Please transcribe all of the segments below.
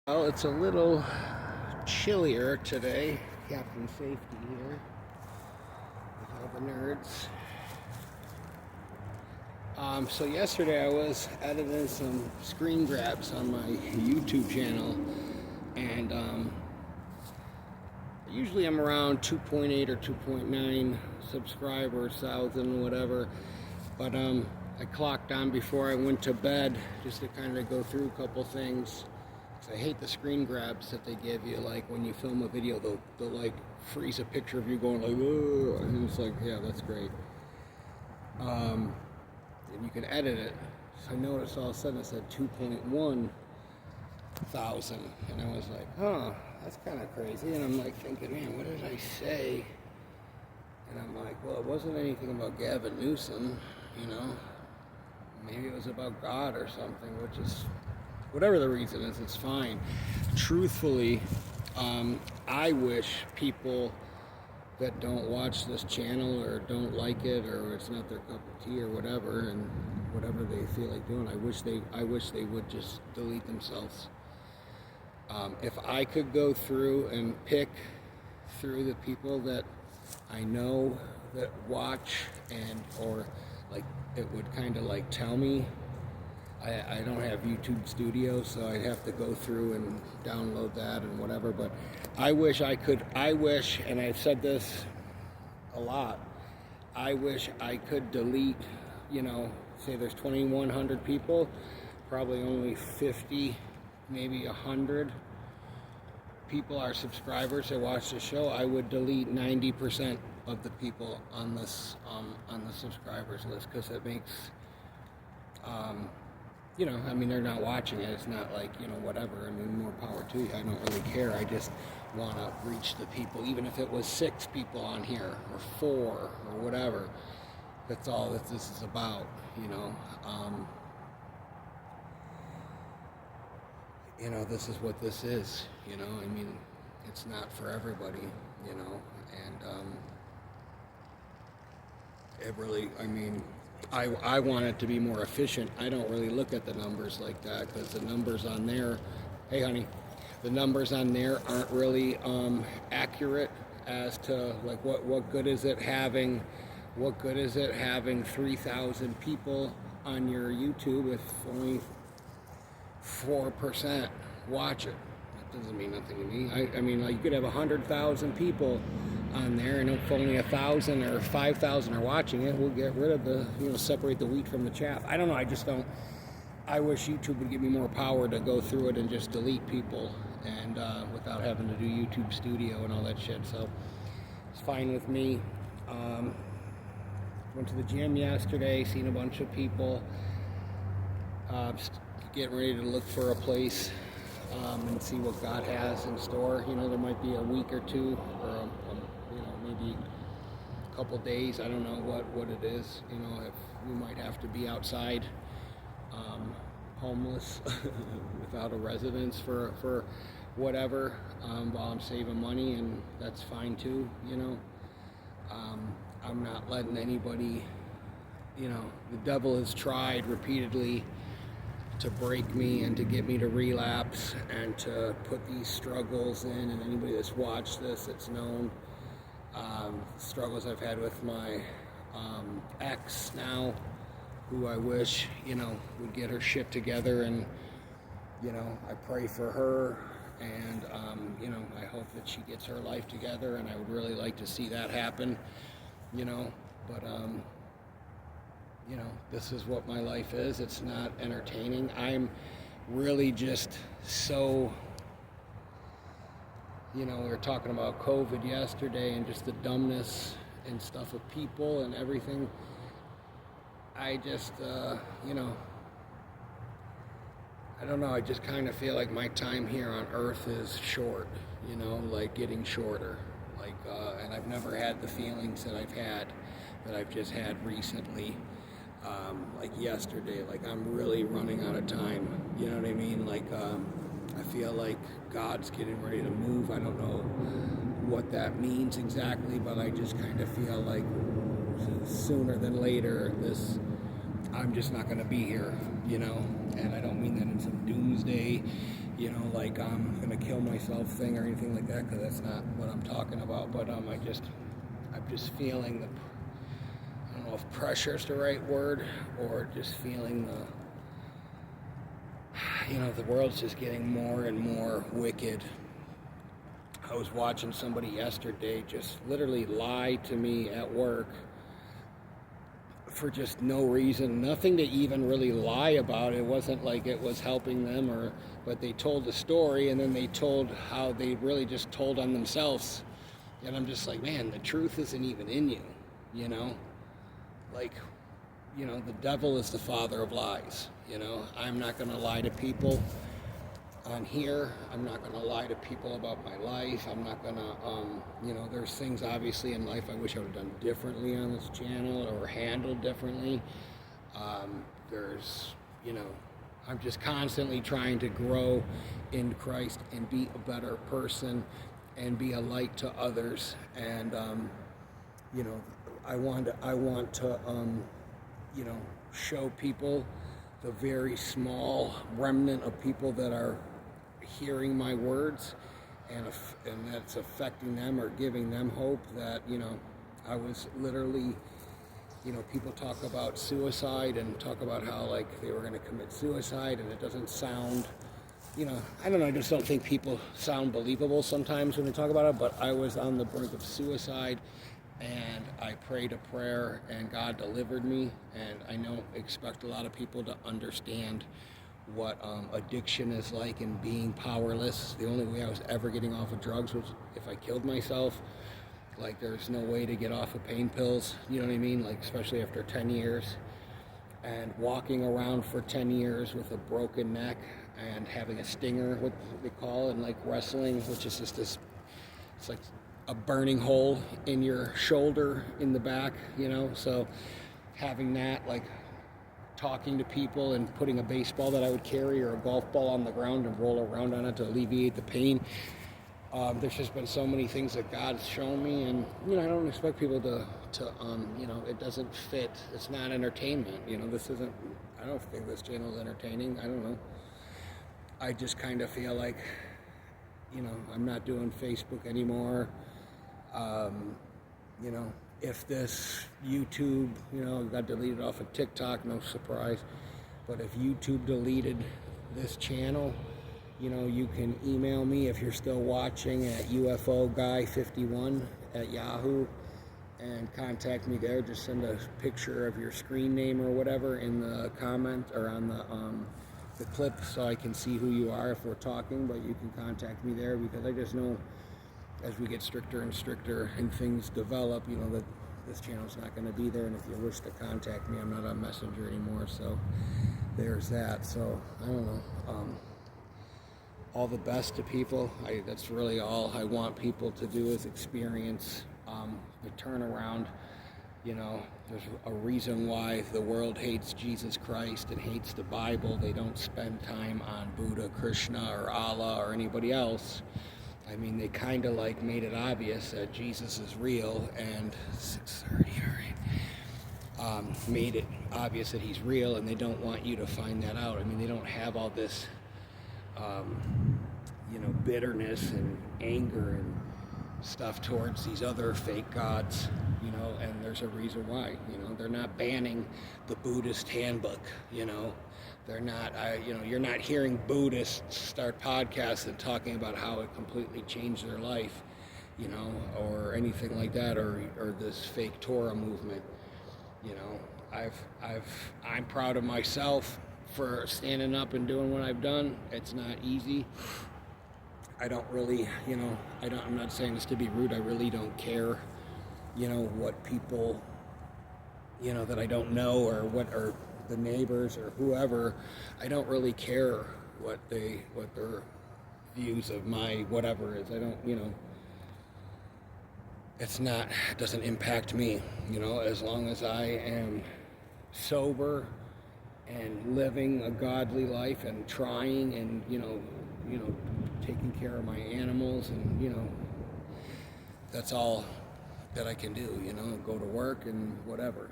Well, it's a little chillier today. Captain Safety here with all the nerds. So yesterday I was editing some screen grabs on my YouTube channel, and usually I'm around 2.8 or 2.9 subscribers, thousand, whatever. But I clocked on before I went to bed just to kind of go through a couple things. I hate the screen grabs that they give you, like when you film a video, they'll like freeze a picture of you going like, oh, and it's like, yeah, that's great. And you can edit it. So I noticed all of a sudden it said 2.1 thousand, and I was like, huh, that's kind of crazy. And I'm like thinking, man, what did I say? And I'm like, well, it wasn't anything about Gavin Newsom, you know. Maybe it was about God or something, which is, whatever the reason is, it's fine. Truthfully, I wish people that don't watch this channel or don't like it or it's not their cup of tea or whatever, and whatever they feel like doing, I wish they would just delete themselves. If I could go through and pick through the people that I know that watch, and or like it would kind of like tell me. I don't have YouTube Studio, so I'd have to go through and download that and whatever, but I wish, and I've said this a lot, I wish I could delete, say there's 2,100 people, probably only 50, maybe 100 people are subscribers that watch the show. I would delete 90% of the people on this, on the subscribers list, because it makes, they're not watching it. It's not like, whatever. More power to you. I don't really care. I just want to reach the people, even if it was 6 people on here, or 4, or whatever. That's all that this is about, this is what this is, it's not for everybody, and it really, I want it to be more efficient. I don't really look at the numbers like that, because the numbers on there, hey honey, the numbers on there aren't really accurate as to like what good is it having 3,000 people on your YouTube if only 4% watch it. That doesn't mean nothing to me. Like you could have 100,000 people on there, and if only 1,000 or 5,000 are watching it, we'll get rid of the, separate the wheat from the chaff. I don't know. I just don't. I wish YouTube would give me more power to go through it and just delete people, and without having to do YouTube Studio and all that shit. So it's fine with me. Went to the gym yesterday, seen a bunch of people. Getting ready to look for a place and see what God has in store. There might be a week or two, or maybe a couple days. I don't know what it is. If we might have to be outside, homeless, without a residence for whatever, while I'm saving money, and that's fine too. I'm not letting anybody. The devil has tried repeatedly to break me and to get me to relapse and to put these struggles in, and anybody that's watched this, it's known struggles I've had with my ex now, who I wish would get her shit together, and I pray for her, and I hope that she gets her life together, and I would really like to see that happen, but this is what my life is. It's not entertaining. I'm really just so, we were talking about COVID yesterday and just the dumbness and stuff of people and everything. I just, I don't know. I just kind of feel like my time here on Earth is short, like getting shorter. Like, and I've never had the feelings that I've just had recently. Like yesterday, like I'm really running out of time, you know what I mean? Like, I feel like God's getting ready to move. I don't know what that means exactly, but I just kind of feel like sooner than later, I'm just not going to be here, and I don't mean that in some doomsday you know, like I'm gonna kill myself thing or anything like that, because that's not what I'm talking about. But I'm just feeling the, I don't know if pressure is the right word, or just feeling the world's just getting more and more wicked. I was watching somebody yesterday just literally lie to me at work for just no reason, nothing to even really lie about. It wasn't like it was helping them, but they told the story, and then they told how they really just told on themselves. And I'm just like, man, the truth isn't even in you, you know? Like, the devil is the father of lies, I'm not going to lie to people on here. I'm not going to lie to people about my life. I'm not going to, there's things obviously in life I wish I would have done differently on this channel or handled differently. There's, I'm just constantly trying to grow in Christ and be a better person and be a light to others. And, I want to, show people, the very small remnant of people that are hearing my words, and that's affecting them or giving them hope, that I was literally, people talk about suicide and talk about how like they were going to commit suicide, and it doesn't sound, I don't know, I just don't think people sound believable sometimes when they talk about it. But I was on the brink of suicide, and I prayed a prayer, and God delivered me. And I expect a lot of people to understand what addiction is like and being powerless. The only way I was ever getting off of drugs was if I killed myself. Like, there's no way to get off of pain pills, you know what I mean? Like, especially after 10 years. And walking around for 10 years with a broken neck and having a stinger, what they call it, and like wrestling, which is just this, it's like a burning hole in your shoulder in the back, so having that, like talking to people and putting a baseball that I would carry or a golf ball on the ground and roll around on it to alleviate the pain. There's just been so many things that God's shown me, and I don't expect people to it doesn't fit. It's not entertainment. This isn't. I don't think this channel is entertaining. I don't know. I just kind of feel like, I'm not doing Facebook anymore. If this YouTube, got deleted off of TikTok, no surprise. But if YouTube deleted this channel, you can email me if you're still watching at ufoguy51@yahoo and contact me there. Just send a picture of your screen name or whatever in the comment or on the clip, so I can see who you are if we're talking. But you can contact me there, because I just know as we get stricter and stricter and things develop, that this channel's not going to be there. And if you wish to contact me, I'm not on Messenger anymore, so there's that. So I don't know. All the best to people. That's really all I want people to do, is experience the turnaround. There's a reason why the world hates Jesus Christ and hates the Bible. They don't spend time on Buddha, Krishna, or Allah, or anybody else. I mean, they kind of like made it obvious that Jesus is real, and 6:30, all right. Made it obvious that he's real, and they don't want you to find that out. I mean, they don't have all this, bitterness and anger and stuff towards these other fake gods, and there's a reason why. They're not banning the Buddhist handbook. They're not, you're not hearing Buddhists start podcasts and talking about how it completely changed their life, or anything like that, or this fake Torah movement. I'm proud of myself for standing up and doing what I've done. It's not easy. I don't really, I'm not saying this to be rude. I really don't care, what people, that I don't know, or the neighbors or whoever. I don't really care what their views of my whatever is. I don't, it doesn't impact me, as long as I am sober and living a godly life and trying and, taking care of my animals, and, that's all that I can do, go to work and whatever,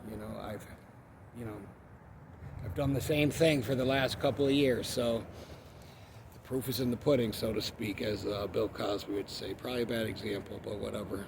I've done the same thing for the last couple of years. So the proof is in the pudding, so to speak, as Bill Cosby would say. Probably a bad example, but whatever.